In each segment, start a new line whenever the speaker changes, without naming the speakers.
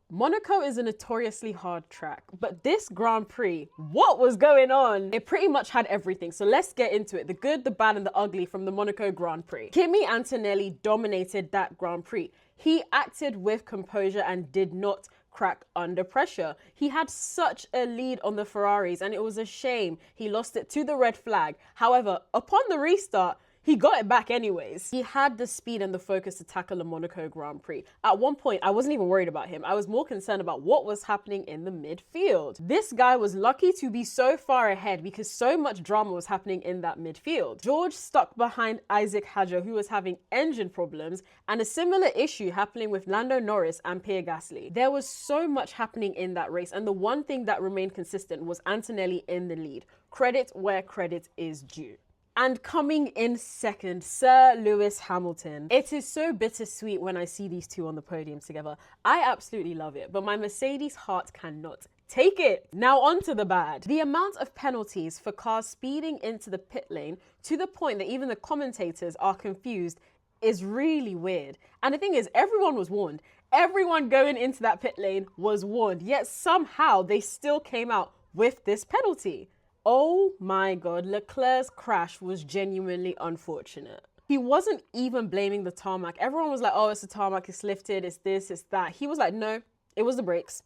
Monaco is a notoriously hard track, but this Grand Prix, what was going on? It pretty much had everything, so let's get into it. The good, the bad, and the ugly from the Monaco Grand Prix. Kimi Antonelli dominated that Grand Prix. He acted with composure and did not crack under pressure. He had such a lead on the Ferraris, and it was a shame he lost it to the red flag. However, upon the restart, he got it back anyways. He had the speed and the focus to tackle a Monaco Grand Prix. At one point, I wasn't even worried about him. I was more concerned about what was happening in the midfield. This guy was lucky to be so far ahead because so much drama was happening in that midfield. George stuck behind Isaac Hadjar, who was having engine problems, and a similar issue happening with Lando Norris and Pierre Gasly. There was so much happening in that race, and the one thing that remained consistent was Antonelli in the lead. Credit where credit is due. And coming in second, Sir Lewis Hamilton. It is so bittersweet when I see these two on the podium together. I absolutely love it, but my Mercedes heart cannot take it. Now on to the bad. The amount of penalties for cars speeding into the pit lane to the point that even the commentators are confused is really weird. And the thing is, everyone was warned. Everyone going into that pit lane was warned, yet somehow they still came out with this penalty. Oh my God, Leclerc's crash was genuinely unfortunate. He wasn't even blaming the tarmac. Everyone was like, oh, it's the tarmac, it's lifted, it's this, it's that. He was like, no, it was the brakes.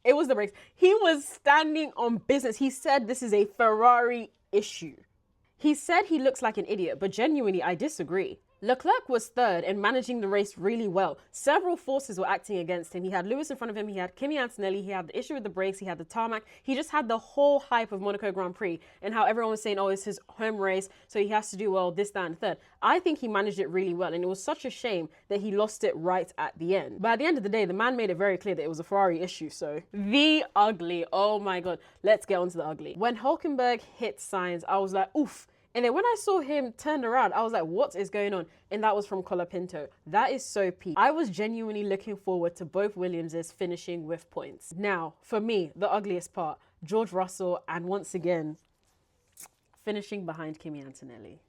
It was the brakes. He was standing on business. He said this is a Ferrari issue. He said he looks like an idiot, but genuinely, I disagree. Leclerc was third and managing the race really well. Several forces were acting against him. He had Lewis in front of him, he had Kimi Antonelli, he had the issue with the brakes, he had the tarmac. He just had the whole hype of Monaco Grand Prix and how everyone was saying, oh, it's his home race, so he has to do well, this, that, and third. I think he managed it really well, and it was such a shame that he lost it right at the end. But at the end of the day, the man made it very clear that it was a Ferrari issue, so. The ugly, oh my God. Let's get on to the ugly. When Hülkenberg hit Sainz, I was like, oof. And then when I saw him turn around, I was like, what is going on? And that was from Colapinto. That is so peak. I was genuinely looking forward to both Williamses finishing with points. Now, for me, the ugliest part, George Russell, and once again, finishing behind Kimi Antonelli.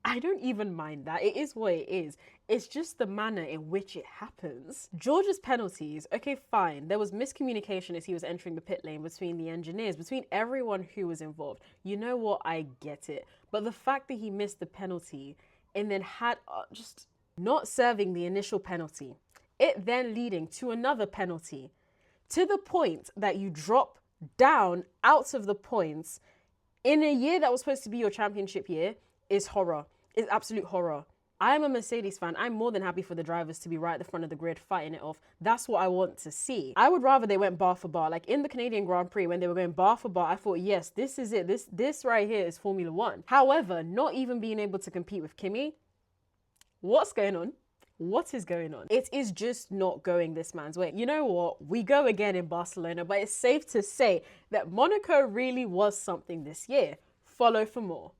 I don't even mind that. It is what it is. It's just the manner in which it happens. George's penalties, okay, fine. There was miscommunication as he was entering the pit lane between the engineers, between everyone who was involved. You know what? I get it. But the fact that he missed the penalty and then had just not serving the initial penalty, it then leading to another penalty, to the point that you drop down out of the points in a year that was supposed to be your championship year, is horror. It's absolute horror. I am a Mercedes fan. I'm more than happy for the drivers to be right at the front of the grid fighting it off. That's what I want to see. I would rather they went bar for bar. Like in the Canadian Grand Prix, when they were going bar for bar, I thought, yes, this is it. This right here is Formula One. However, not even being able to compete with Kimi, what's going on? What is going on? It is just not going this man's way. You know what? We go again in Barcelona, but it's safe to say that Monaco really was something this year. Follow for more.